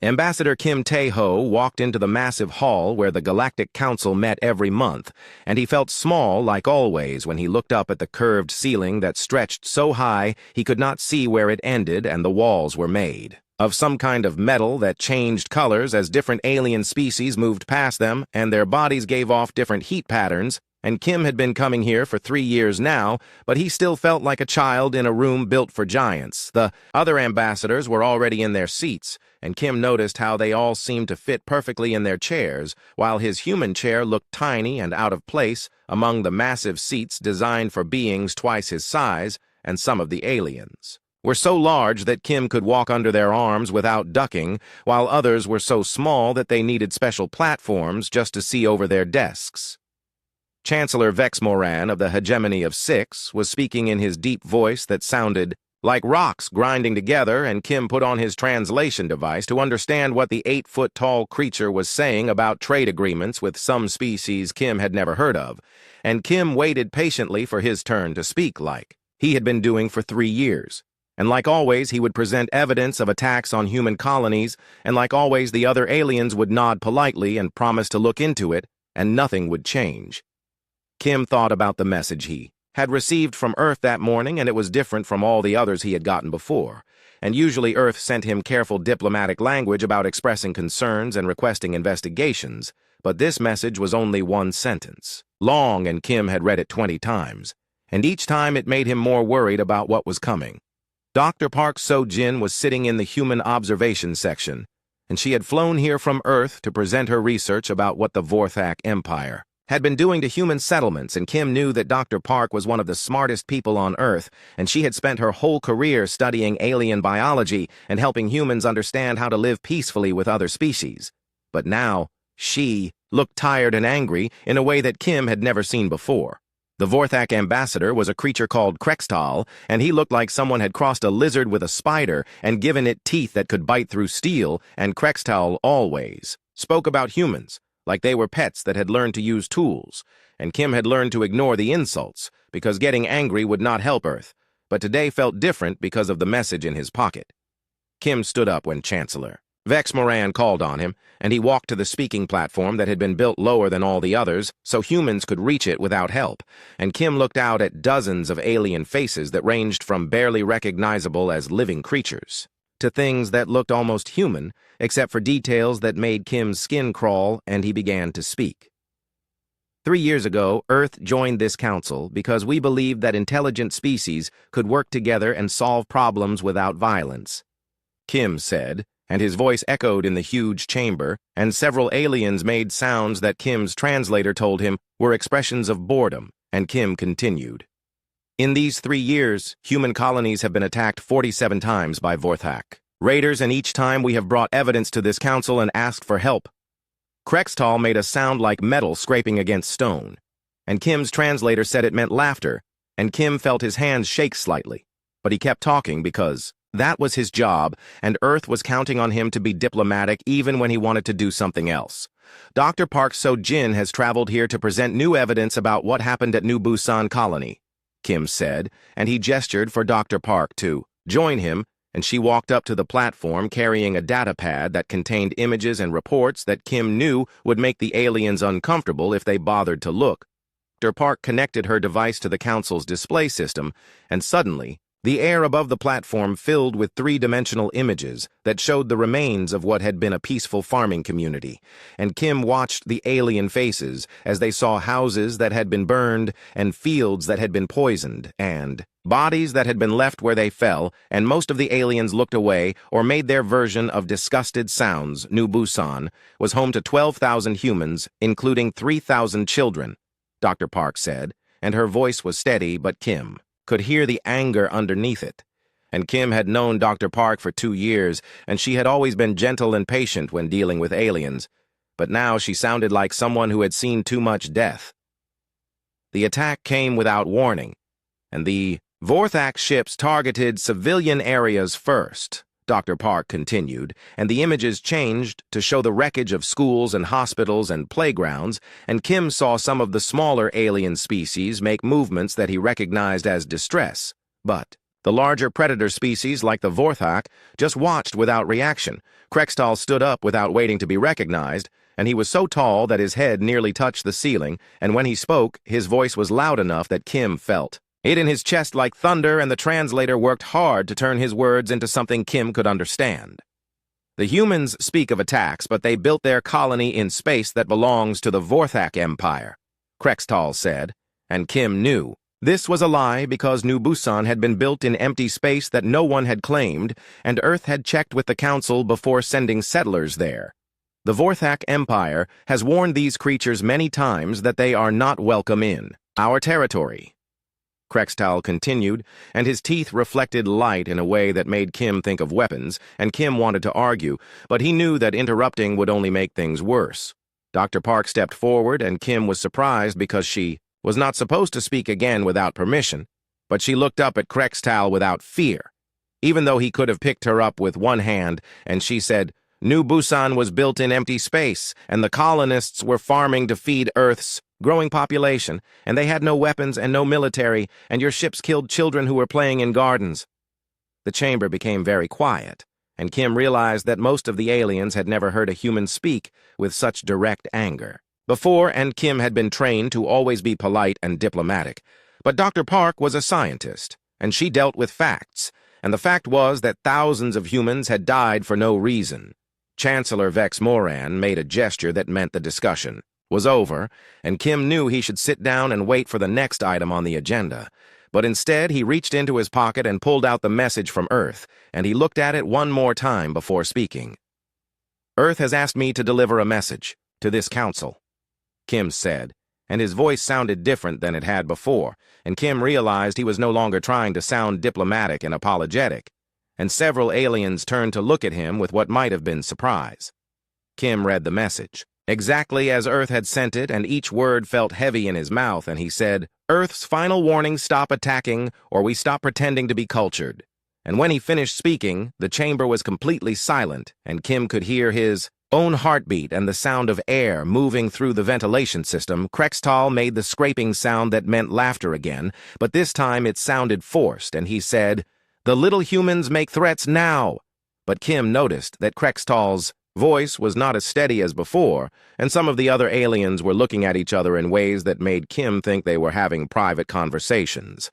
Ambassador Kim Tae-ho walked into the massive hall where the Galactic Council met every month, and he felt small like always when he looked up at the curved ceiling that stretched so high he could not see where it ended and the walls were made of some kind of metal that changed colors as different alien species moved past them and their bodies gave off different heat patterns. And Kim had been coming here for 3 years now, but he still felt like a child in a room built for giants. The other ambassadors were already in their seats, and Kim noticed how they all seemed to fit perfectly in their chairs, while his human chair looked tiny and out of place among the massive seats designed for beings twice his size, and some of the aliens were so large that Kim could walk under their arms without ducking, while others were so small that they needed special platforms just to see over their desks. Chancellor Vex Moran of the Hegemony of Six was speaking in his deep voice that sounded like rocks grinding together, and Kim put on his translation device to understand what the 8-foot-tall creature was saying about trade agreements with some species Kim had never heard of, and Kim waited patiently for his turn to speak like he had been doing for 3 years. And like always, he would present evidence of attacks on human colonies, and like always, the other aliens would nod politely and promise to look into it, and nothing would change. Kim thought about the message he had received from Earth that morning, and it was different from all the others he had gotten before. And usually Earth sent him careful diplomatic language about expressing concerns and requesting investigations, but this message was only one sentence, long, and Kim had read it 20 times, and each time it made him more worried about what was coming. Dr. Park So-jin was sitting in the human observation section, and she had flown here from Earth to present her research about what the Vorthak Empire had been doing to human settlements, and Kim knew that Dr. Park was one of the smartest people on Earth, and she had spent her whole career studying alien biology and helping humans understand how to live peacefully with other species. But now, she looked tired and angry in a way that Kim had never seen before. The Vorthak ambassador was a creature called Krextal, and he looked like someone had crossed a lizard with a spider and given it teeth that could bite through steel, and Krextal always spoke about humans like they were pets that had learned to use tools, and Kim had learned to ignore the insults because getting angry would not help Earth, but today felt different because of the message in his pocket. Kim stood up when Chancellor Vex Moran called on him, and he walked to the speaking platform that had been built lower than all the others so humans could reach it without help, and Kim looked out at dozens of alien faces that ranged from barely recognizable as living creatures to things that looked almost human, except for details that made Kim's skin crawl, and he began to speak. 3 years ago, Earth joined this council because we believed that intelligent species could work together and solve problems without violence, Kim said, and his voice echoed in the huge chamber, and several aliens made sounds that Kim's translator told him were expressions of boredom, and Kim continued. In these 3 years, human colonies have been attacked 47 times by Vorthak raiders, and each time we have brought evidence to this council and asked for help. Krextal made a sound like metal scraping against stone, and Kim's translator said it meant laughter, and Kim felt his hands shake slightly, but he kept talking because that was his job, and Earth was counting on him to be diplomatic even when he wanted to do something else. Dr. Park So-jin has traveled here to present new evidence about what happened at New Busan Colony, Kim said, and he gestured for Dr. Park to join him, and she walked up to the platform carrying a data pad that contained images and reports that Kim knew would make the aliens uncomfortable if they bothered to look. Dr. Park connected her device to the council's display system, and suddenly, the air above the platform filled with 3-dimensional images that showed the remains of what had been a peaceful farming community, and Kim watched the alien faces as they saw houses that had been burned and fields that had been poisoned and bodies that had been left where they fell, and most of the aliens looked away or made their version of disgusted sounds. New Busan was home to 12,000 humans, including 3,000 children, Dr. Park said, and her voice was steady, but Kim could hear the anger underneath it. And Kim had known Dr. Park for 2 years, and she had always been gentle and patient when dealing with aliens, but now she sounded like someone who had seen too much death. The attack came without warning, and the Vorthak ships targeted civilian areas first, Dr. Park continued, and the images changed to show the wreckage of schools and hospitals and playgrounds, and Kim saw some of the smaller alien species make movements that he recognized as distress. But The larger predator species, like the Vorthak, just watched without reaction. Krextal stood up without waiting to be recognized, and he was so tall that his head nearly touched the ceiling, and when he spoke, his voice was loud enough that Kim felt it in his chest like thunder, and the translator worked hard to turn his words into something Kim could understand. The humans speak of attacks, but they built their colony in space that belongs to the Vorthak Empire, Krextal said, and Kim knew. This was a lie because New Busan had been built in empty space that no one had claimed, and Earth had checked with the Council before sending settlers there. The Vorthak Empire has warned these creatures many times that they are not welcome in our territory. Krextal continued, and his teeth reflected light in a way that made Kim think of weapons, and Kim wanted to argue, but he knew that interrupting would only make things worse. Dr. Park stepped forward, and Kim was surprised because she was not supposed to speak again without permission, but she looked up at Krextal without fear, even though he could have picked her up with one hand, and she said, New Busan was built in empty space, and the colonists were farming to feed Earth's growing population, and they had no weapons and no military, and your ships killed children who were playing in gardens. The chamber became very quiet, and Kim realized that most of the aliens had never heard a human speak with such direct anger. Before, and Kim had been trained to always be polite and diplomatic, but Dr. Park was a scientist, and she dealt with facts, and the fact was that thousands of humans had died for no reason. Chancellor Vex Moran made a gesture that meant the discussion was over, and Kim knew he should sit down and wait for the next item on the agenda. But instead, he reached into his pocket and pulled out the message from Earth, and he looked at it one more time before speaking. Earth has asked me to deliver a message to this council, Kim said, and his voice sounded different than it had before, and Kim realized he was no longer trying to sound diplomatic and apologetic, and several aliens turned to look at him with what might have been surprise. Kim read the message, exactly as Earth had sent it, and each word felt heavy in his mouth, and he said, Earth's final warning, stop attacking, or we stop pretending to be cultured. And when he finished speaking, the chamber was completely silent, and Kim could hear his own heartbeat and the sound of air moving through the ventilation system. Krextal made the scraping sound that meant laughter again, but this time it sounded forced, and he said, The little humans make threats now. But Kim noticed that Krextal's voice was not as steady as before, and some of the other aliens were looking at each other in ways that made Kim think they were having private conversations.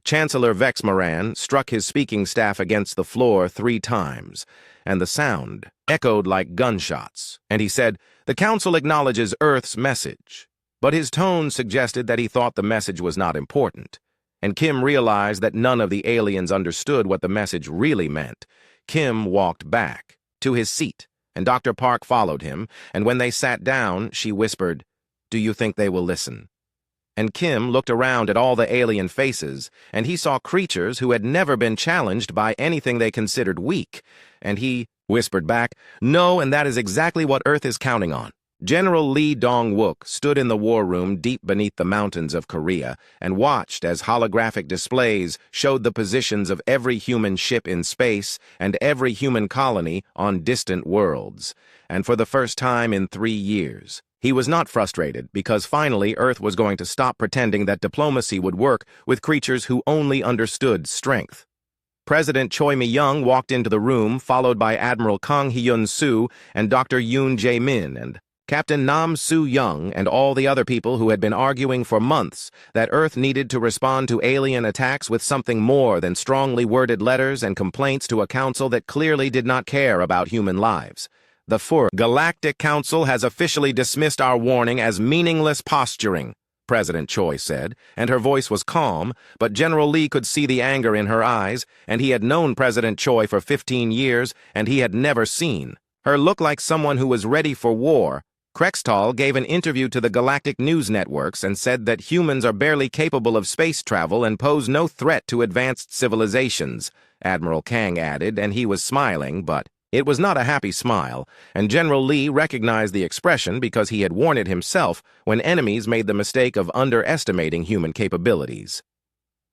Chancellor Vex Moran struck his speaking staff against the floor 3 times, and the sound echoed like gunshots, and he said, The Council acknowledges Earth's message. But his tone suggested that he thought the message was not important, and Kim realized that none of the aliens understood what the message really meant. Kim walked back to his seat, and Dr. Park followed him, and when they sat down, she whispered, Do you think they will listen? And Kim looked around at all the alien faces, and he saw creatures who had never been challenged by anything they considered weak, and he whispered back, No, and that is exactly what Earth is counting on. General Lee Dong-wook stood in the war room deep beneath the mountains of Korea and watched as holographic displays showed the positions of every human ship in space and every human colony on distant worlds. And for the first time in 3 years, he was not frustrated because finally Earth was going to stop pretending that diplomacy would work with creatures who only understood strength. President Choi Mi-young walked into the room, followed by Admiral Kang Hyun-soo and Dr. Yoon Jae-min and Captain Nam Soo-young and all the other people who had been arguing for months that Earth needed to respond to alien attacks with something more than strongly worded letters and complaints to a council that clearly did not care about human lives. The Galactic Council has officially dismissed our warning as meaningless posturing, President Choi said, and her voice was calm, but General Lee could see the anger in her eyes, and he had known President Choi for 15 years, and he had never seen her look like someone who was ready for war. Krextal gave an interview to the galactic news networks and said that humans are barely capable of space travel and pose no threat to advanced civilizations, Admiral Kang added, and he was smiling, but it was not a happy smile, and General Lee recognized the expression because he had worn it himself when enemies made the mistake of underestimating human capabilities.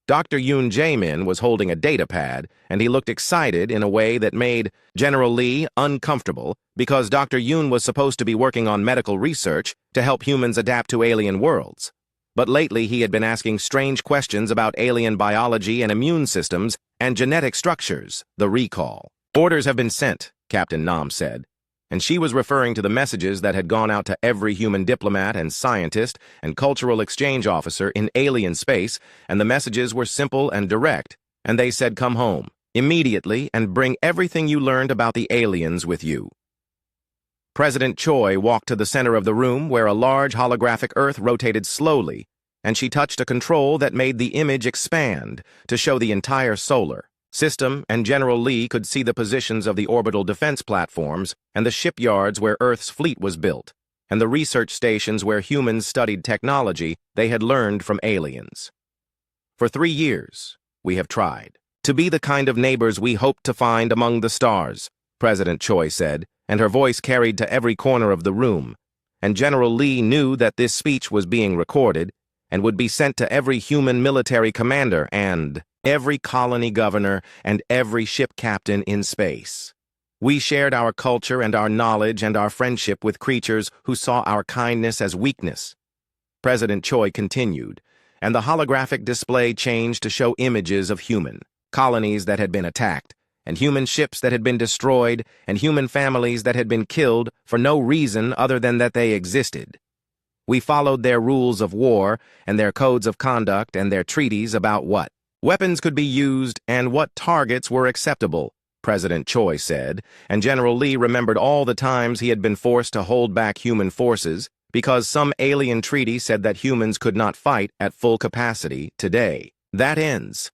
Dr. Yoon Jae-min was holding a datapad, and he looked excited in a way that made General Lee uncomfortable because Dr. Yoon was supposed to be working on medical research to help humans adapt to alien worlds. But lately he had been asking strange questions about alien biology and immune systems, and genetic structures, the recall. Orders have been sent, Captain Nam said, and she was referring to the messages that had gone out to every human diplomat and scientist and cultural exchange officer in alien space, and the messages were simple and direct, and they said come home immediately and bring everything you learned about the aliens with you. President Choi walked to the center of the room where a large holographic Earth rotated slowly, and she touched a control that made the image expand to show the entire solar system, and General Lee could see the positions of the orbital defense platforms and the shipyards where Earth's fleet was built, and the research stations where humans studied technology they had learned from aliens. For 3 years, we have tried to be the kind of neighbors we hoped to find among the stars, President Choi said, and her voice carried to every corner of the room, and General Lee knew that this speech was being recorded and would be sent to every human military commander and every colony governor and every ship captain in space. We shared our culture and our knowledge and our friendship with creatures who saw our kindness as weakness. President Choi continued, and the holographic display changed to show images of human colonies that had been attacked, and human ships that had been destroyed, and human families that had been killed for no reason other than that they existed. We followed their rules of war and their codes of conduct and their treaties about what weapons could be used and what targets were acceptable, President Choi said, and General Lee remembered all the times he had been forced to hold back human forces because some alien treaty said that humans could not fight at full capacity today. That ends,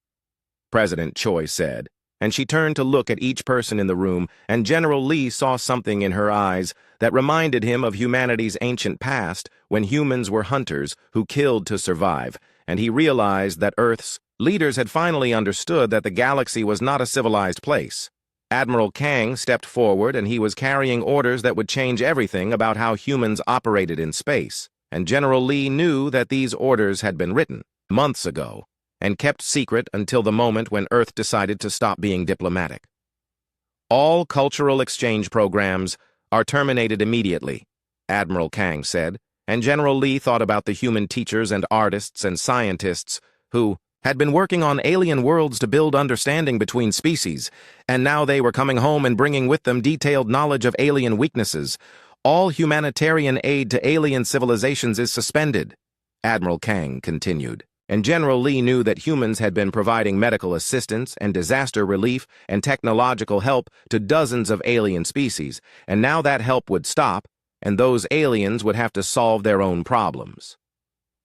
President Choi said, and she turned to look at each person in the room, and General Lee saw something in her eyes that reminded him of humanity's ancient past when humans were hunters who killed to survive, and he realized that Earth's leaders had finally understood that the galaxy was not a civilized place. Admiral Kang stepped forward, and he was carrying orders that would change everything about how humans operated in space, and General Lee knew that these orders had been written months ago and kept secret until the moment when Earth decided to stop being diplomatic. All cultural exchange programs are terminated immediately, Admiral Kang said, and General Lee thought about the human teachers and artists and scientists who had been working on alien worlds to build understanding between species, and now they were coming home and bringing with them detailed knowledge of alien weaknesses. All humanitarian aid to alien civilizations is suspended, Admiral Kang continued. And General Lee knew that humans had been providing medical assistance and disaster relief and technological help to dozens of alien species, and now that help would stop, and those aliens would have to solve their own problems.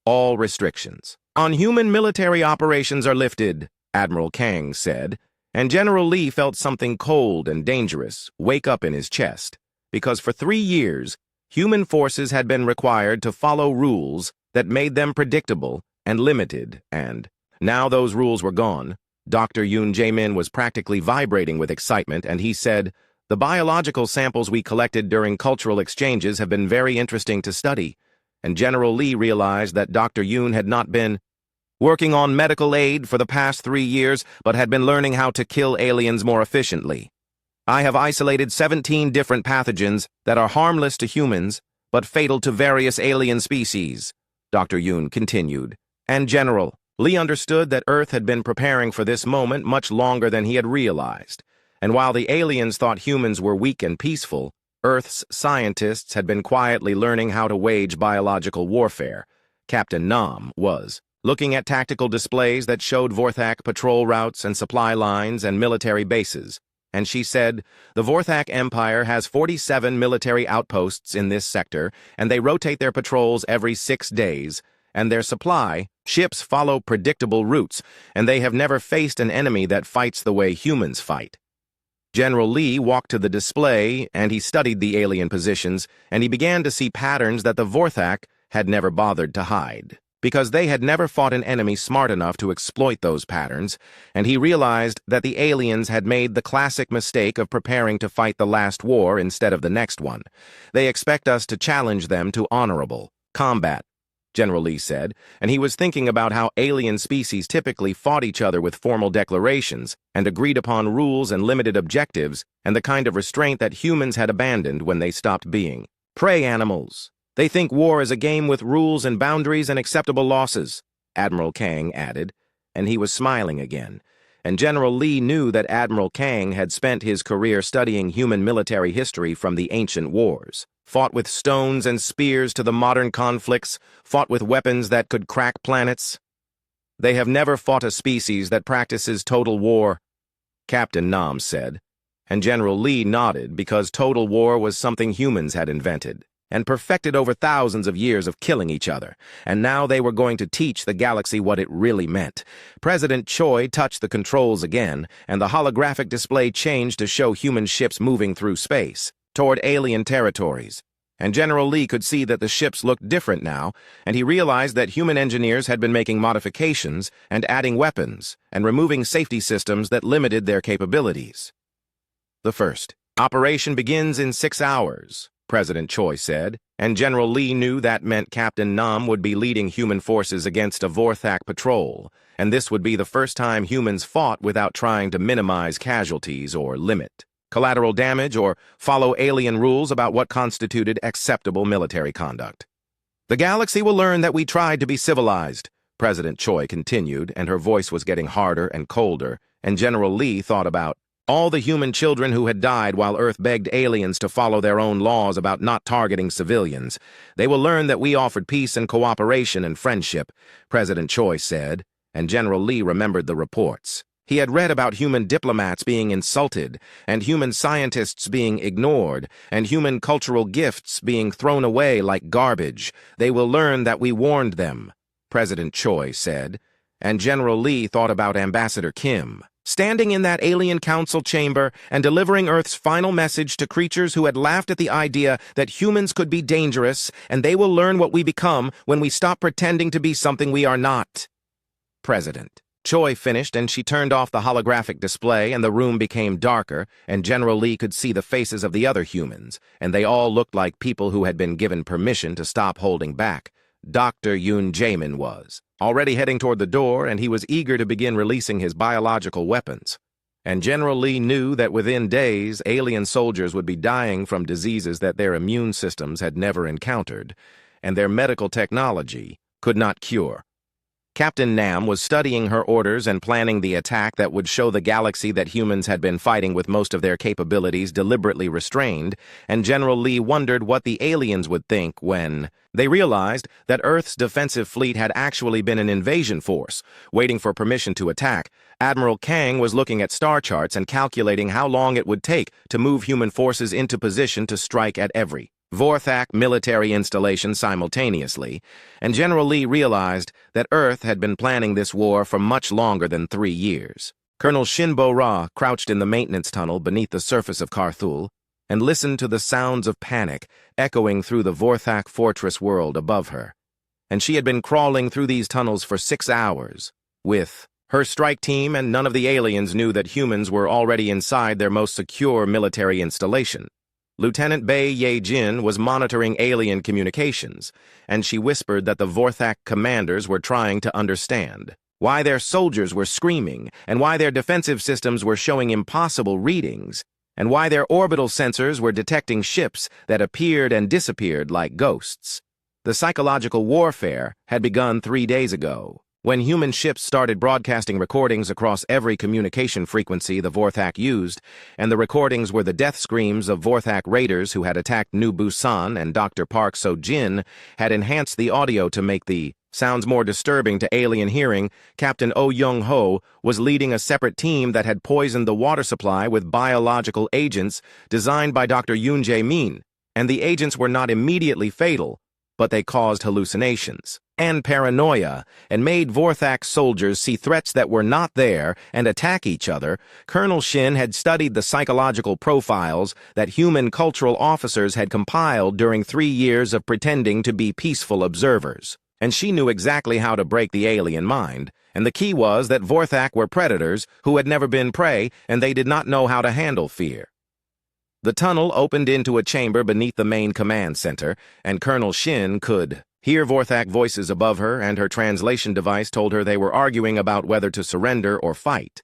All restrictions on human military operations are lifted, Admiral Kang said, and General Lee felt something cold and dangerous wake up in his chest, because for 3 years, human forces had been required to follow rules that made them predictable and limited, and now those rules were gone. Dr. Yoon Jae-min was practically vibrating with excitement, and he said, "The biological samples we collected during cultural exchanges have been very interesting to study," and General Lee realized that Dr. Yoon had not been working on medical aid for the past 3 years, but had been learning how to kill aliens more efficiently. "I have isolated 17 different pathogens that are harmless to humans, but fatal to various alien species," Dr. Yoon continued. And General Lee understood that Earth had been preparing for this moment much longer than he had realized, and while the aliens thought humans were weak and peaceful, Earth's scientists had been quietly learning how to wage biological warfare. Captain Nam was looking at tactical displays that showed Vorthak patrol routes and supply lines and military bases, and she said, "The Vorthak Empire has 47 military outposts in this sector, and they rotate their patrols every 6 days, and their supply ships follow predictable routes, and they have never faced an enemy that fights the way humans fight." General Lee walked to the display, and he studied the alien positions, and he began to see patterns that the Vorthak had never bothered to hide, because they had never fought an enemy smart enough to exploit those patterns, and he realized that the aliens had made the classic mistake of preparing to fight the last war instead of the next one. "They expect us to challenge them to honorable combat," General Lee said, and he was thinking about how alien species typically fought each other with formal declarations and agreed upon rules and limited objectives, and the kind of restraint that humans had abandoned when they stopped being prey animals. "They think war is a game with rules and boundaries and acceptable losses," Admiral Kang added, and he was smiling again. and General Lee knew that Admiral Kang had spent his career studying human military history from the ancient wars. Fought with stones and spears to the modern conflicts, fought with weapons that could crack planets. They have never fought a species that practices total war, Captain Nam said, and General Lee nodded because total war was something humans had invented and perfected over thousands of years of killing each other, and now they were going to teach the galaxy what it really meant. President Choi touched the controls again, and the holographic display changed to show human ships moving through space, toward alien territories. And General Lee could see that the ships looked different now, and he realized that human engineers had been making modifications and adding weapons and removing safety systems that limited their capabilities. The first operation begins in 6 hours, President Choi said, and General Lee knew that meant Captain Nam would be leading human forces against a Vorthak patrol, and this would be the first time humans fought without trying to minimize casualties or limit collateral damage or follow alien rules about what constituted acceptable military conduct. The galaxy will learn that we tried to be civilized, President Choi continued, and her voice was getting harder and colder, and General Lee thought about all the human children who had died while Earth begged aliens to follow their own laws about not targeting civilians. They will learn that we offered peace and cooperation and friendship, President Choi said, and General Lee remembered the reports. He had read about human diplomats being insulted, and human scientists being ignored, and human cultural gifts being thrown away like garbage. They will learn that we warned them, President Choi said, and General Lee thought about Ambassador Kim, standing in that alien council chamber and delivering Earth's final message to creatures who had laughed at the idea that humans could be dangerous, and they will learn what we become when we stop pretending to be something we are not. President Choi finished, and she turned off the holographic display, and the room became darker, and General Lee could see the faces of the other humans, and they all looked like people who had been given permission to stop holding back. Dr. Yoon Jaemin was already heading toward the door, and he was eager to begin releasing his biological weapons. And General Lee knew that within days, alien soldiers would be dying from diseases that their immune systems had never encountered, and their medical technology could not cure. Captain Nam was studying her orders and planning the attack that would show the galaxy that humans had been fighting with most of their capabilities deliberately restrained, and General Lee wondered what the aliens would think when they realized that Earth's defensive fleet had actually been an invasion force, waiting for permission to attack. Admiral Kang was looking at star charts and calculating how long it would take to move human forces into position to strike at every Vorthak military installation simultaneously, and General Lee realized that Earth had been planning this war for much longer than 3 years. Colonel Shinbo Ra crouched in the maintenance tunnel beneath the surface of Carthul and listened to the sounds of panic echoing through the Vorthak fortress world above her. And she had been crawling through these tunnels for 6 hours, with her strike team, and none of the aliens knew that humans were already inside their most secure military installation. Lieutenant Bei Ye-jin was monitoring alien communications, and she whispered that the Vorthak commanders were trying to understand why their soldiers were screaming, and why their defensive systems were showing impossible readings, and why their orbital sensors were detecting ships that appeared and disappeared like ghosts. The psychological warfare had begun 3 days ago, when human ships started broadcasting recordings across every communication frequency the Vorthak used, and the recordings were the death screams of Vorthak raiders who had attacked New Busan, and Dr. Park So-jin had enhanced the audio to make the sounds more disturbing to alien hearing. Captain Oh Young-ho was leading a separate team that had poisoned the water supply with biological agents designed by Dr. Yoon Jae-min, and the agents were not immediately fatal, but they caused hallucinations and paranoia, and made Vorthak soldiers see threats that were not there and attack each other. Colonel Shin had studied the psychological profiles that human cultural officers had compiled during 3 years of pretending to be peaceful observers, and she knew exactly how to break the alien mind, and the key was that Vorthak were predators who had never been prey, and they did not know how to handle fear. The tunnel opened into a chamber beneath the main command center, and Colonel Shin could hear Vorthak voices above her, and her translation device told her they were arguing about whether to surrender or fight.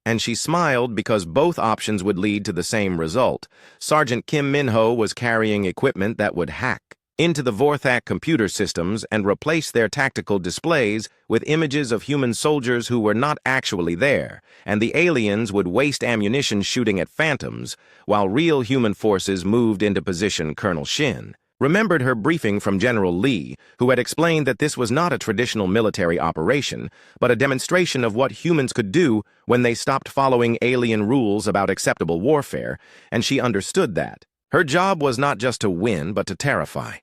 And she smiled because both options would lead to the same result. Sergeant Kim Min-ho was carrying equipment that would hack into the Vorthak computer systems and replaced their tactical displays with images of human soldiers who were not actually there, and the aliens would waste ammunition shooting at phantoms, while real human forces moved into position. Colonel Shin remembered her briefing from General Lee, who had explained that this was not a traditional military operation, but a demonstration of what humans could do when they stopped following alien rules about acceptable warfare, and she understood that. Her job was not just to win, but to terrify.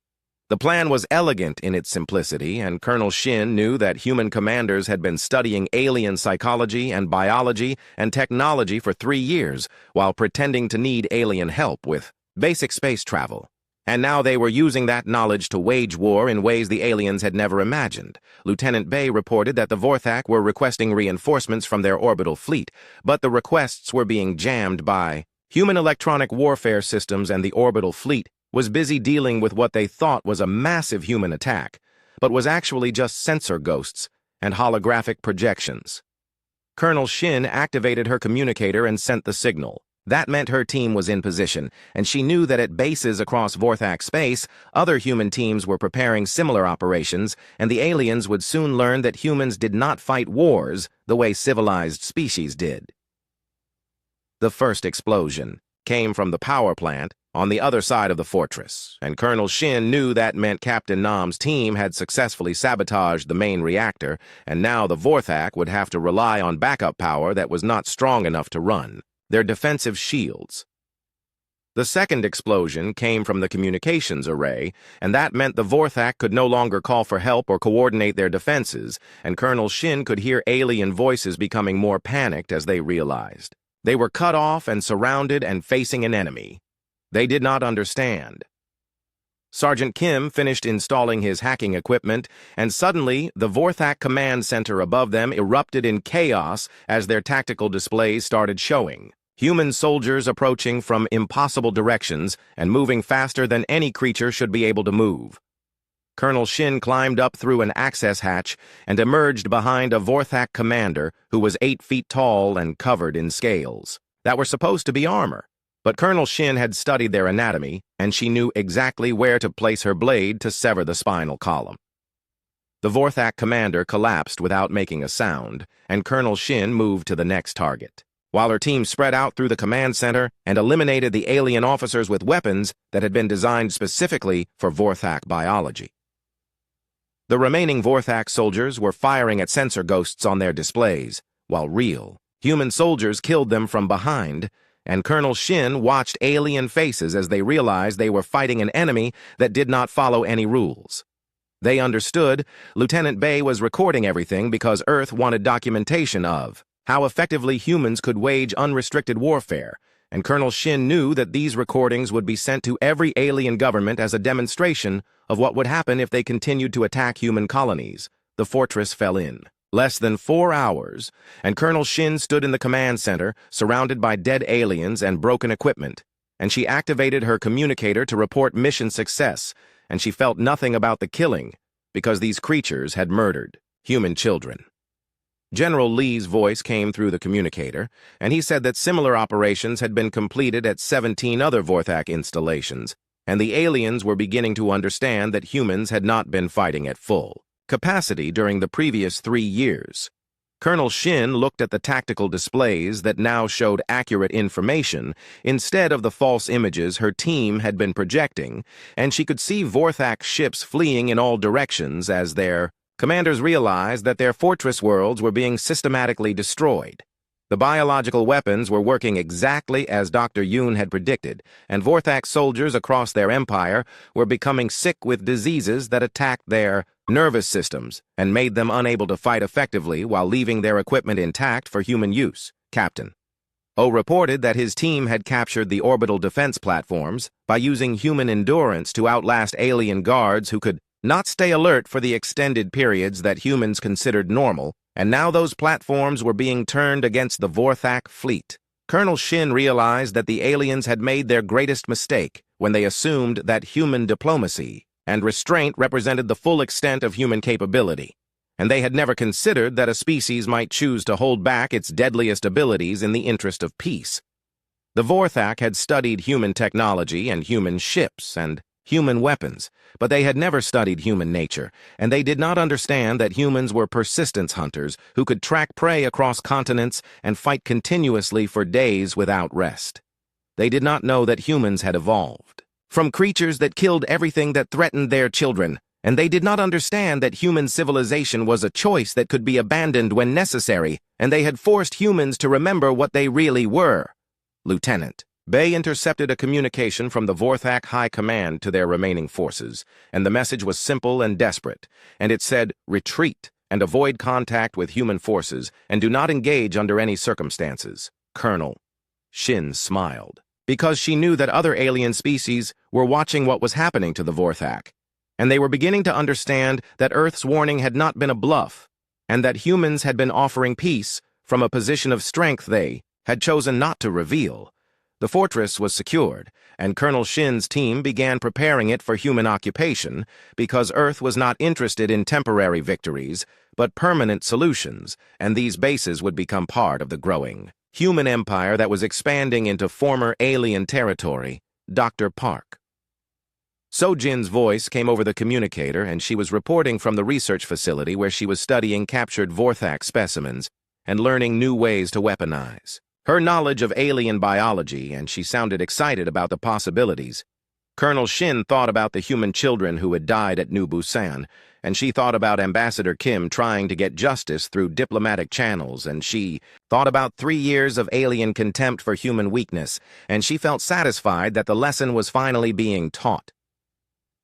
The plan was elegant in its simplicity, and Colonel Shin knew that human commanders had been studying alien psychology and biology and technology for 3 years, while pretending to need alien help with basic space travel. And now they were using that knowledge to wage war in ways the aliens had never imagined. Lieutenant Bay reported that the Vorthak were requesting reinforcements from their orbital fleet, but the requests were being jammed by human electronic warfare systems, and the orbital fleet was busy dealing with what they thought was a massive human attack, but was actually just sensor ghosts and holographic projections. Colonel Shin activated her communicator and sent the signal. That meant her team was in position, and she knew that at bases across Vorthak space, other human teams were preparing similar operations, and the aliens would soon learn that humans did not fight wars the way civilized species did. The first explosion came from the power plant on the other side of the fortress, and Colonel Shin knew that meant Captain Nam's team had successfully sabotaged the main reactor, and now the Vorthak would have to rely on backup power that was not strong enough to run their defensive shields. The second explosion came from the communications array, and that meant the Vorthak could no longer call for help or coordinate their defenses, and Colonel Shin could hear alien voices becoming more panicked as they realized they were cut off and surrounded and facing an enemy they did not understand. Sergeant Kim finished installing his hacking equipment, and suddenly the Vorthak command center above them erupted in chaos as their tactical displays started showing. Human soldiers approaching from impossible directions and moving faster than any creature should be able to move. Colonel Shin climbed up through an access hatch and emerged behind a Vorthak commander who was 8 feet tall and covered in scales that were supposed to be armor. But Colonel Shin had studied their anatomy, and she knew exactly where to place her blade to sever the spinal column. The Vorthak commander collapsed without making a sound, and Colonel Shin moved to the next target, while her team spread out through the command center and eliminated the alien officers with weapons that had been designed specifically for Vorthak biology. The remaining Vorthak soldiers were firing at sensor ghosts on their displays, while real, human soldiers killed them from behind, and Colonel Shin watched alien faces as they realized they were fighting an enemy that did not follow any rules. They understood Lieutenant Bay was recording everything because Earth wanted documentation of how effectively humans could wage unrestricted warfare, and Colonel Shin knew that these recordings would be sent to every alien government as a demonstration of what would happen if they continued to attack human colonies. The fortress fell in less than 4 hours, and Colonel Shin stood in the command center, surrounded by dead aliens and broken equipment, and she activated her communicator to report mission success, and she felt nothing about the killing, because these creatures had murdered human children. General Lee's voice came through the communicator, and he said that similar operations had been completed at 17 other Vorthak installations, and the aliens were beginning to understand that humans had not been fighting at full capacity during the previous 3 years. Colonel Shin looked at the tactical displays that now showed accurate information instead of the false images her team had been projecting, and she could see Vorthak ships fleeing in all directions as their commanders realized that their fortress worlds were being systematically destroyed. The biological weapons were working exactly as Dr. Yoon had predicted, and Vorthak soldiers across their empire were becoming sick with diseases that attacked their nervous systems and made them unable to fight effectively while leaving their equipment intact for human use. Captain O reported that his team had captured the orbital defense platforms by using human endurance to outlast alien guards who could not stay alert for the extended periods that humans considered normal, and now those platforms were being turned against the Vorthak fleet. Colonel Shin realized that the aliens had made their greatest mistake when they assumed that human diplomacy and restraint represented the full extent of human capability, and they had never considered that a species might choose to hold back its deadliest abilities in the interest of peace. The Vorthak had studied human technology and human ships and human weapons, but they had never studied human nature, and they did not understand that humans were persistence hunters who could track prey across continents and fight continuously for days without rest. They did not know that humans had evolved from creatures that killed everything that threatened their children, and they did not understand that human civilization was a choice that could be abandoned when necessary, and they had forced humans to remember what they really were. Lieutenant Bay intercepted a communication from the Vorthak High Command to their remaining forces, and the message was simple and desperate, and it said, "Retreat and avoid contact with human forces, and do not engage under any circumstances." Colonel Shin smiled, because she knew that other alien species were watching what was happening to the Vorthak, and they were beginning to understand that Earth's warning had not been a bluff, and that humans had been offering peace from a position of strength they had chosen not to reveal. The fortress was secured, and Colonel Shin's team began preparing it for human occupation because Earth was not interested in temporary victories, but permanent solutions, and these bases would become part of the growing human empire that was expanding into former alien territory. Dr. Park. Sojin's voice came over the communicator, and she was reporting from the research facility where she was studying captured Vorthak specimens and learning new ways to weaponize her knowledge of alien biology, and she sounded excited about the possibilities. Colonel Shin thought about the human children who had died at New Busan, and she thought about Ambassador Kim trying to get justice through diplomatic channels, and she thought about 3 years of alien contempt for human weakness, and she felt satisfied that the lesson was finally being taught.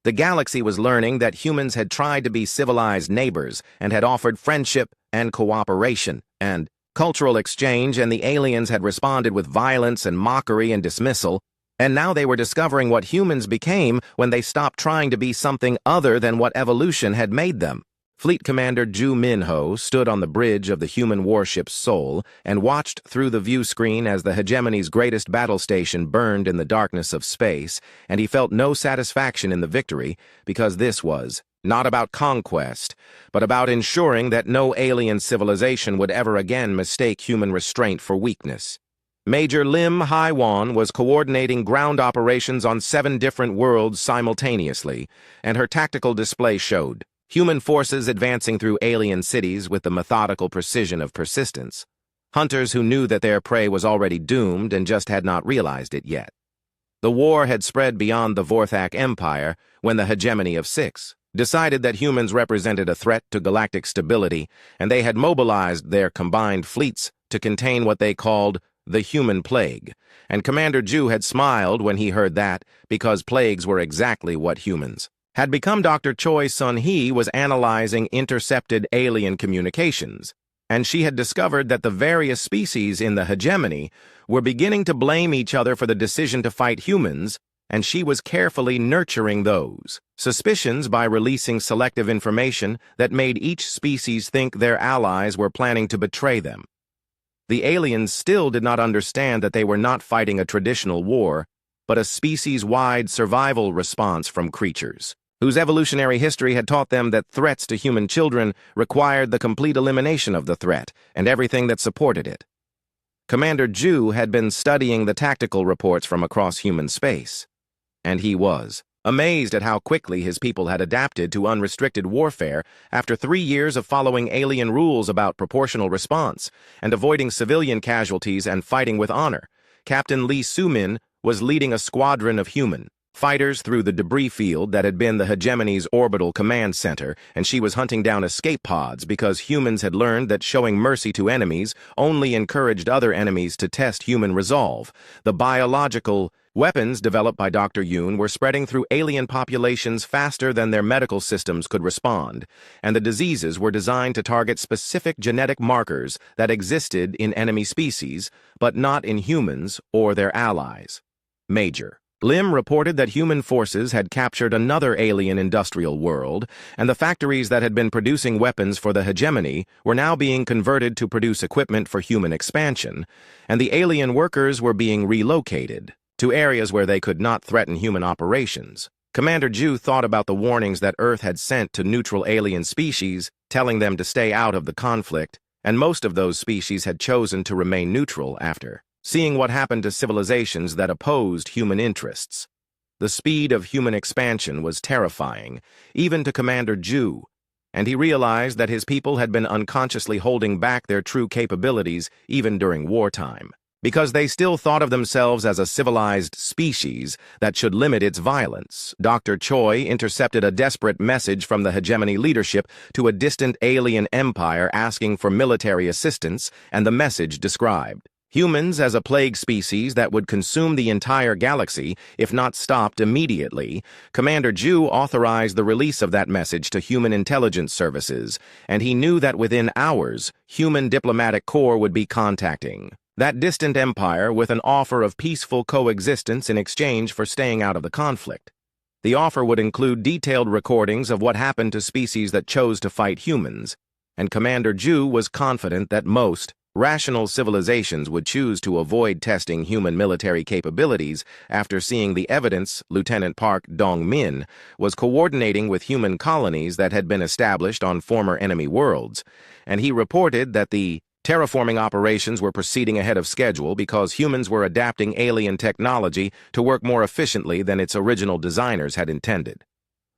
The galaxy was learning that humans had tried to be civilized neighbors and had offered friendship and cooperation and cultural exchange, and the aliens had responded with violence and mockery and dismissal, and now they were discovering what humans became when they stopped trying to be something other than what evolution had made them. Fleet Commander Ju Minho stood on the bridge of the human warship Seoul and watched through the view screen as the hegemony's greatest battle station burned in the darkness of space, and he felt no satisfaction in the victory because this was not about conquest, but about ensuring that no alien civilization would ever again mistake human restraint for weakness. Major Lim Haiwan was coordinating ground operations on 7 different worlds simultaneously, and her tactical display showed human forces advancing through alien cities with the methodical precision of persistence. Hunters who knew that their prey was already doomed and just had not realized it yet. The war had spread beyond the Vorthak Empire when the hegemony of 6 decided that humans represented a threat to galactic stability, and they had mobilized their combined fleets to contain what they called the human plague. And Commander Ju had smiled when he heard that, because plagues were exactly what humans had become. Dr. Choi Sun-hee was analyzing intercepted alien communications, and she had discovered that the various species in the hegemony were beginning to blame each other for the decision to fight humans, and she was carefully nurturing those suspicions by releasing selective information that made each species think their allies were planning to betray them. The aliens still did not understand that they were not fighting a traditional war, but a species-wide survival response from creatures whose evolutionary history had taught them that threats to human children required the complete elimination of the threat and everything that supported it. Commander Ju had been studying the tactical reports from across human space, and he was amazed at how quickly his people had adapted to unrestricted warfare after 3 years of following alien rules about proportional response and avoiding civilian casualties and fighting with honor. Captain Lee Soo-min was leading a squadron of human fighters through the debris field that had been the hegemony's orbital command center, and she was hunting down escape pods because humans had learned that showing mercy to enemies only encouraged other enemies to test human resolve. The biological weapons developed by Dr. Yoon were spreading through alien populations faster than their medical systems could respond, and the diseases were designed to target specific genetic markers that existed in enemy species, but not in humans or their allies. Major Lim reported that human forces had captured another alien industrial world, and the factories that had been producing weapons for the hegemony were now being converted to produce equipment for human expansion, and the alien workers were being relocated to areas where they could not threaten human operations. Commander Ju thought about the warnings that Earth had sent to neutral alien species, telling them to stay out of the conflict, and most of those species had chosen to remain neutral after seeing what happened to civilizations that opposed human interests. The speed of human expansion was terrifying, even to Commander Ju, and he realized that his people had been unconsciously holding back their true capabilities even during wartime, because they still thought of themselves as a civilized species that should limit its violence. Dr. Choi intercepted a desperate message from the hegemony leadership to a distant alien empire asking for military assistance, and the message described humans as a plague species that would consume the entire galaxy if not stopped immediately. Commander Ju authorized the release of that message to human intelligence services, and he knew that within hours, human diplomatic corps would be contacting that distant empire with an offer of peaceful coexistence in exchange for staying out of the conflict. The offer would include detailed recordings of what happened to species that chose to fight humans, and Commander Ju was confident that most rational civilizations would choose to avoid testing human military capabilities after seeing the evidence Lieutenant Park Dong-min was coordinating with human colonies that had been established on former enemy worlds, and he reported that the terraforming operations were proceeding ahead of schedule because humans were adapting alien technology to work more efficiently than its original designers had intended.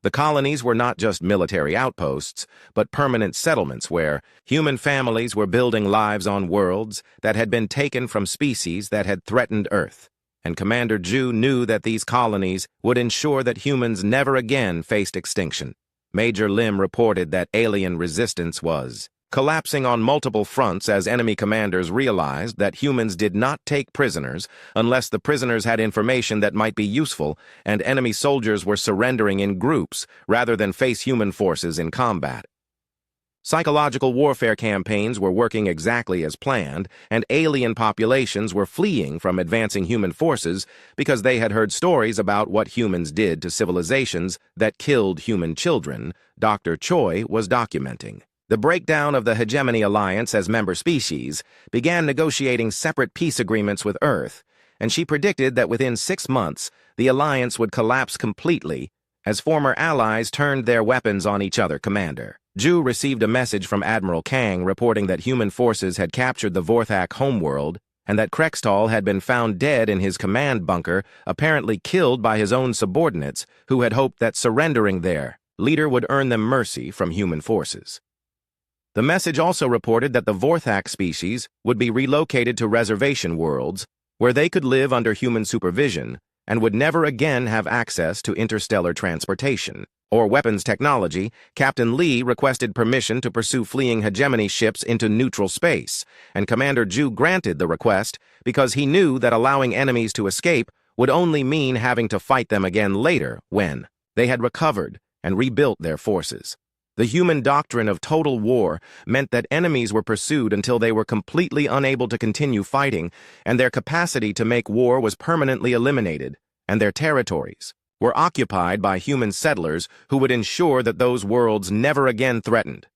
The colonies were not just military outposts, but permanent settlements where human families were building lives on worlds that had been taken from species that had threatened Earth. And Commander Ju knew that these colonies would ensure that humans never again faced extinction. Major Lim reported that alien resistance was collapsing on multiple fronts as enemy commanders realized that humans did not take prisoners unless the prisoners had information that might be useful, and enemy soldiers were surrendering in groups rather than face human forces in combat. Psychological warfare campaigns were working exactly as planned, and alien populations were fleeing from advancing human forces because they had heard stories about what humans did to civilizations that killed human children, Dr. Choi was documenting. The breakdown of the Hegemony Alliance as member species began negotiating separate peace agreements with Earth, and she predicted that within 6 months, the alliance would collapse completely as former allies turned their weapons on each other. Commander Ju received a message from Admiral Kang reporting that human forces had captured the Vorthak homeworld and that Krextall had been found dead in his command bunker, apparently killed by his own subordinates who had hoped that surrendering their leader would earn them mercy from human forces. The message also reported that the Vorthak species would be relocated to reservation worlds where they could live under human supervision and would never again have access to interstellar transportation or weapons technology. Captain Lee requested permission to pursue fleeing hegemony ships into neutral space, and Commander Ju granted the request because he knew that allowing enemies to escape would only mean having to fight them again later when they had recovered and rebuilt their forces. The human doctrine of total war meant that enemies were pursued until they were completely unable to continue fighting, and their capacity to make war was permanently eliminated, and their territories were occupied by human settlers who would ensure that those worlds never again threatened.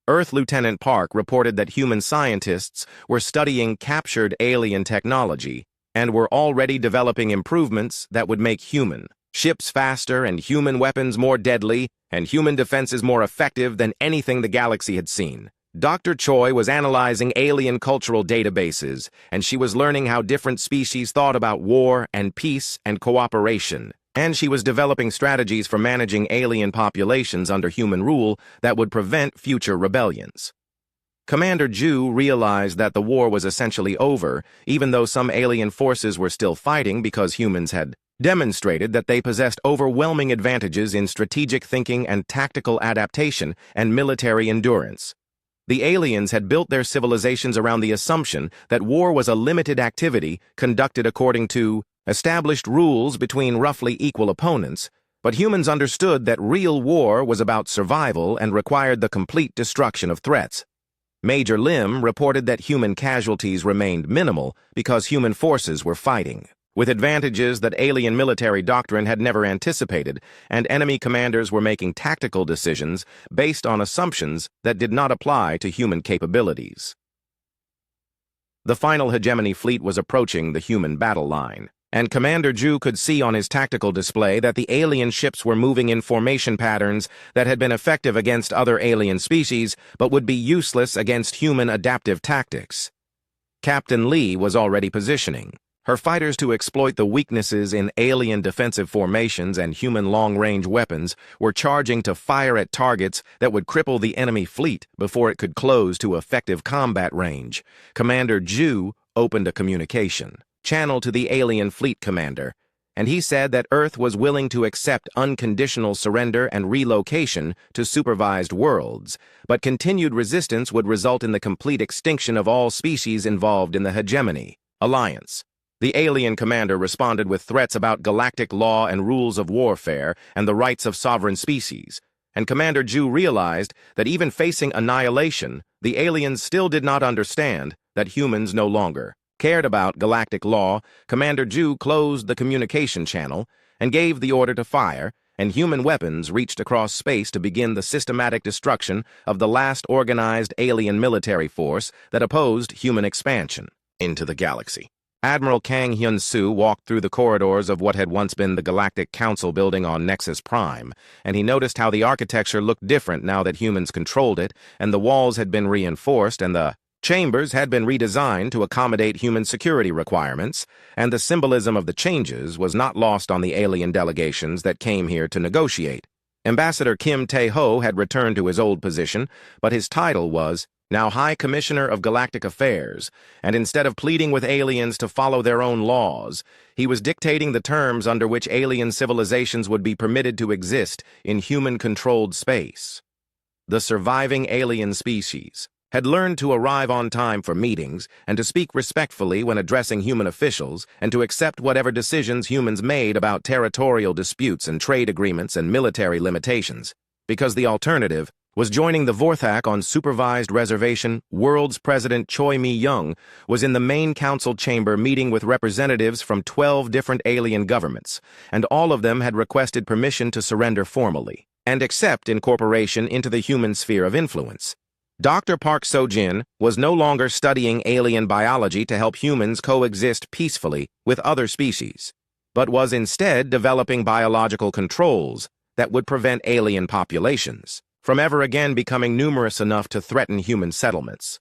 Earth Lieutenant Park reported that human scientists were studying captured alien technology and were already developing improvements that would make human ships faster and human weapons more deadly and human defenses more effective than anything the galaxy had seen. Dr. Choi was analyzing alien cultural databases, and she was learning how different species thought about war and peace and cooperation. And she was developing strategies for managing alien populations under human rule that would prevent future rebellions. Commander Ju realized that the war was essentially over, even though some alien forces were still fighting because humans had demonstrated that they possessed overwhelming advantages in strategic thinking and tactical adaptation and military endurance. The aliens had built their civilizations around the assumption that war was a limited activity conducted according to established rules between roughly equal opponents, but humans understood that real war was about survival and required the complete destruction of threats. Major Lim reported that human casualties remained minimal because human forces were fighting, with advantages that alien military doctrine had never anticipated, and enemy commanders were making tactical decisions based on assumptions that did not apply to human capabilities. The final hegemony fleet was approaching the human battle line, and Commander Ju could see on his tactical display that the alien ships were moving in formation patterns that had been effective against other alien species but would be useless against human adaptive tactics. Captain Lee was already positioning, her fighters to exploit the weaknesses in alien defensive formations and human long-range weapons were charging to fire at targets that would cripple the enemy fleet before it could close to effective combat range. Commander Ju opened a communication channel to the alien fleet commander, and he said that Earth was willing to accept unconditional surrender and relocation to supervised worlds, but continued resistance would result in the complete extinction of all species involved in the hegemony alliance. The alien commander responded with threats about galactic law and rules of warfare and the rights of sovereign species, and Commander Ju realized that even facing annihilation, the aliens still did not understand that humans no longer cared about galactic law. Commander Ju closed the communication channel and gave the order to fire, and human weapons reached across space to begin the systematic destruction of the last organized alien military force that opposed human expansion into the galaxy. Admiral Kang Hyun-soo walked through the corridors of what had once been the Galactic Council building on Nexus Prime, and he noticed how the architecture looked different now that humans controlled it, and the walls had been reinforced, and the chambers had been redesigned to accommodate human security requirements, and the symbolism of the changes was not lost on the alien delegations that came here to negotiate. Ambassador Kim Tae-ho had returned to his old position, but his title was now High Commissioner of Galactic Affairs, and instead of pleading with aliens to follow their own laws, he was dictating the terms under which alien civilizations would be permitted to exist in human-controlled space. The surviving alien species had learned to arrive on time for meetings and to speak respectfully when addressing human officials and to accept whatever decisions humans made about territorial disputes and trade agreements and military limitations, because the alternative was joining the Vorthak on supervised reservation. World's President Choi Mi-young was in the main council chamber meeting with representatives from 12 different alien governments, and all of them had requested permission to surrender formally and accept incorporation into the human sphere of influence. Dr. Park So-jin was no longer studying alien biology to help humans coexist peacefully with other species, but was instead developing biological controls that would prevent alien populations from ever again becoming numerous enough to threaten human settlements.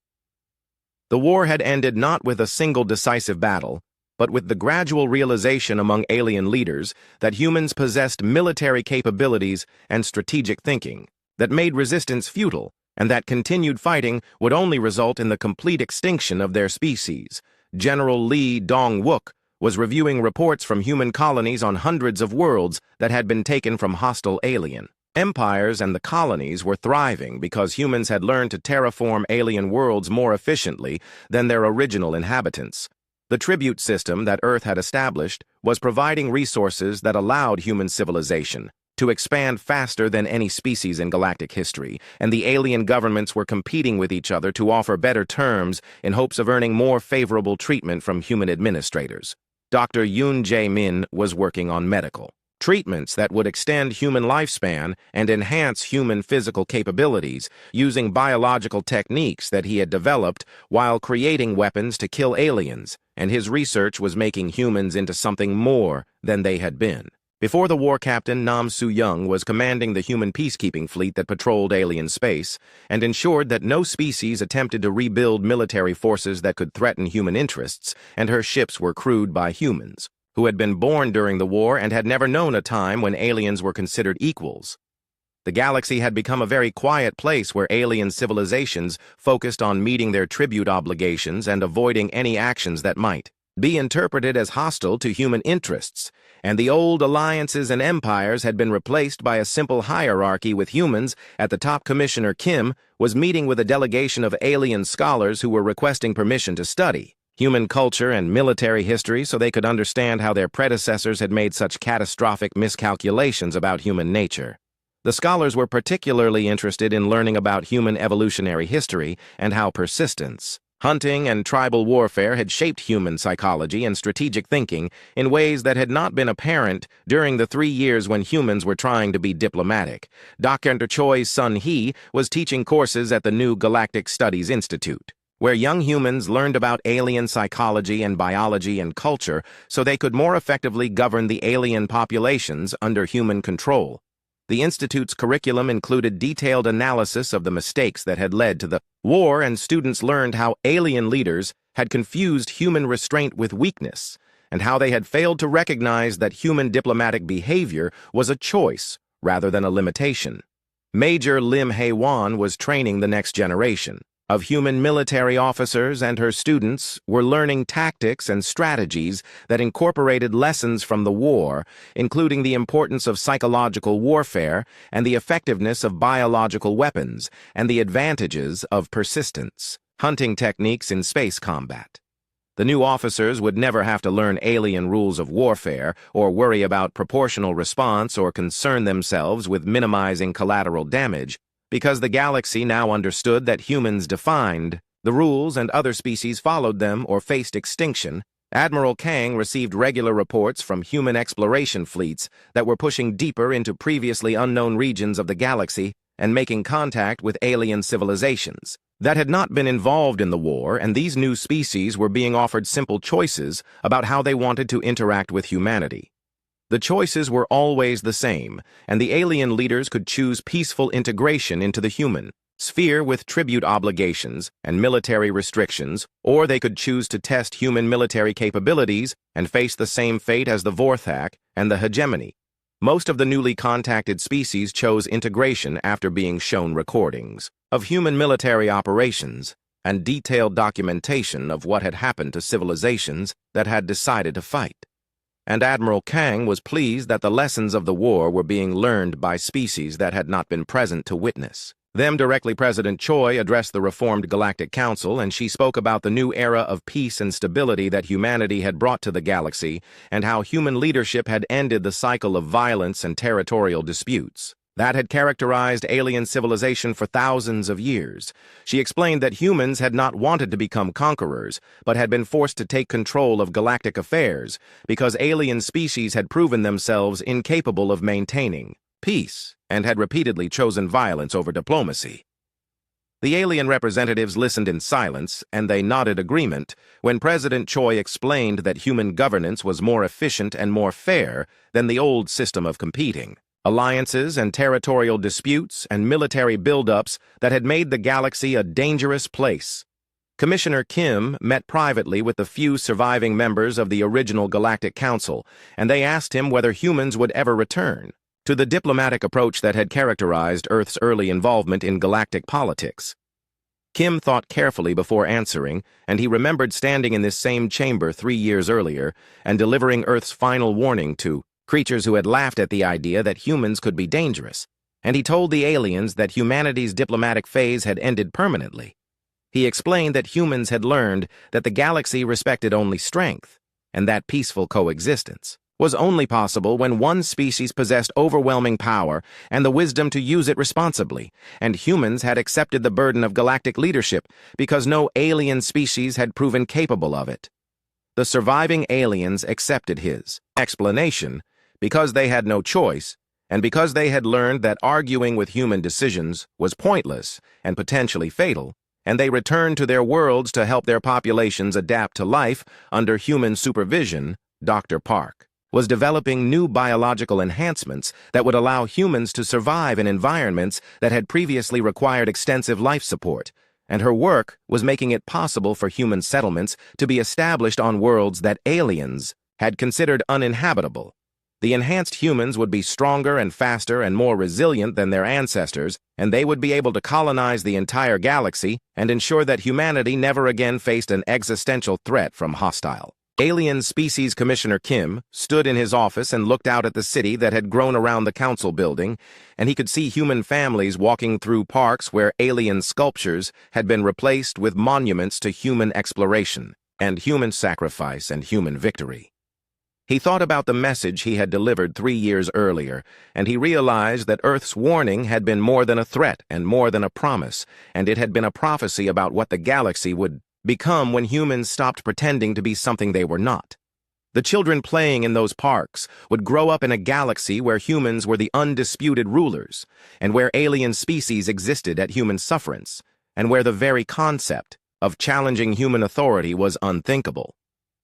The war had ended not with a single decisive battle, but with the gradual realization among alien leaders that humans possessed military capabilities and strategic thinking that made resistance futile, and that continued fighting would only result in the complete extinction of their species. General Lee Dong-wook was reviewing reports from human colonies on hundreds of worlds that had been taken from hostile alien empires, and the colonies were thriving because humans had learned to terraform alien worlds more efficiently than their original inhabitants. The tribute system that Earth had established was providing resources that allowed human civilization to expand faster than any species in galactic history, and the alien governments were competing with each other to offer better terms in hopes of earning more favorable treatment from human administrators. Dr. Yoon Jae-min was working on medical treatments that would extend human lifespan and enhance human physical capabilities using biological techniques that he had developed while creating weapons to kill aliens, and his research was making humans into something more than they had been. Before the war, Captain Nam Soo-young was commanding the human peacekeeping fleet that patrolled alien space and ensured that no species attempted to rebuild military forces that could threaten human interests, and her ships were crewed by humans who had been born during the war and had never known a time when aliens were considered equals. The galaxy had become a very quiet place where alien civilizations focused on meeting their tribute obligations and avoiding any actions that might be interpreted as hostile to human interests, and the old alliances and empires had been replaced by a simple hierarchy with humans at the top. Commissioner Kim was meeting with a delegation of alien scholars who were requesting permission to study human culture and military history so they could understand how their predecessors had made such catastrophic miscalculations about human nature. The scholars were particularly interested in learning about human evolutionary history and how persistence, hunting, and tribal warfare had shaped human psychology and strategic thinking in ways that had not been apparent during the 3 years when humans were trying to be diplomatic. Dr. Choi's son Hee was teaching courses at the new Galactic Studies Institute, where young humans learned about alien psychology and biology and culture so they could more effectively govern the alien populations under human control. The Institute's curriculum included detailed analysis of the mistakes that had led to the war, and students learned how alien leaders had confused human restraint with weakness, and how they had failed to recognize that human diplomatic behavior was a choice rather than a limitation. Major Lim Hae-won was training the next generation of human military officers, and her students were learning tactics and strategies that incorporated lessons from the war, including the importance of psychological warfare and the effectiveness of biological weapons and the advantages of persistence, hunting techniques in space combat. The new officers would never have to learn alien rules of warfare or worry about proportional response or concern themselves with minimizing collateral damage, because the galaxy now understood that humans defined the rules and other species followed them or faced extinction. Admiral Kang received regular reports from human exploration fleets that were pushing deeper into previously unknown regions of the galaxy and making contact with alien civilizations that had not been involved in the war, and these new species were being offered simple choices about how they wanted to interact with humanity. The choices were always the same, and the alien leaders could choose peaceful integration into the human sphere with tribute obligations and military restrictions, or they could choose to test human military capabilities and face the same fate as the Vorthak and the hegemony. Most of the newly contacted species chose integration after being shown recordings of human military operations and detailed documentation of what had happened to civilizations that had decided to fight. And Admiral Kang was pleased that the lessons of the war were being learned by species that had not been present to witness them. Directly, President Choi addressed the reformed Galactic Council, and she spoke about the new era of peace and stability that humanity had brought to the galaxy and how human leadership had ended the cycle of violence and territorial disputes that had characterized alien civilization for thousands of years. She explained that humans had not wanted to become conquerors, but had been forced to take control of galactic affairs because alien species had proven themselves incapable of maintaining peace and had repeatedly chosen violence over diplomacy. The alien representatives listened in silence, and they nodded agreement when President Choi explained that human governance was more efficient and more fair than the old system of competing alliances and territorial disputes and military buildups that had made the galaxy a dangerous place. Commissioner Kim met privately with the few surviving members of the original Galactic Council, and they asked him whether humans would ever return to the diplomatic approach that had characterized Earth's early involvement in galactic politics. Kim thought carefully before answering, and he remembered standing in this same chamber 3 years earlier and delivering Earth's final warning to creatures who had laughed at the idea that humans could be dangerous, and he told the aliens that humanity's diplomatic phase had ended permanently. He explained that humans had learned that the galaxy respected only strength, and that peaceful coexistence was only possible when one species possessed overwhelming power and the wisdom to use it responsibly, and humans had accepted the burden of galactic leadership because no alien species had proven capable of it. The surviving aliens accepted his explanation because they had no choice, and because they had learned that arguing with human decisions was pointless and potentially fatal, and they returned to their worlds to help their populations adapt to life under human supervision. Dr. Park was developing new biological enhancements that would allow humans to survive in environments that had previously required extensive life support, and her work was making it possible for human settlements to be established on worlds that aliens had considered uninhabitable. The enhanced humans would be stronger and faster and more resilient than their ancestors, and they would be able to colonize the entire galaxy and ensure that humanity never again faced an existential threat from hostile alien species. Commissioner Kim stood in his office and looked out at the city that had grown around the council building, and he could see human families walking through parks where alien sculptures had been replaced with monuments to human exploration and human sacrifice and human victory. He thought about the message he had delivered 3 years earlier, and he realized that Earth's warning had been more than a threat and more than a promise, and it had been a prophecy about what the galaxy would become when humans stopped pretending to be something they were not. The children playing in those parks would grow up in a galaxy where humans were the undisputed rulers, and where alien species existed at human sufferance, and where the very concept of challenging human authority was unthinkable.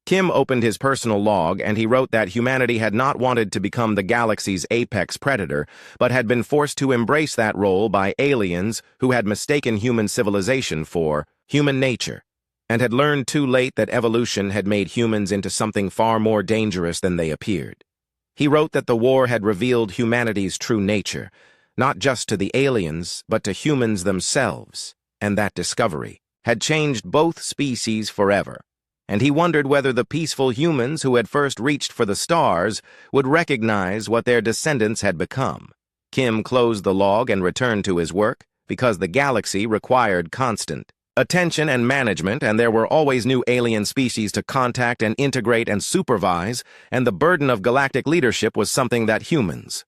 Kim opened his personal log, and he wrote that humanity had not wanted to become the galaxy's apex predator, but had been forced to embrace that role by aliens who had mistaken human civilization for human nature. and had learned too late that evolution had made humans into something far more dangerous than they appeared. He wrote that the war had revealed humanity's true nature, not just to the aliens, but to humans themselves, and that discovery had changed both species forever. And he wondered whether the peaceful humans who had first reached for the stars would recognize what their descendants had become. Kim closed the log and returned to his work, because the galaxy required constant attention and management, and there were always new alien species to contact and integrate and supervise, and the burden of galactic leadership was something that humans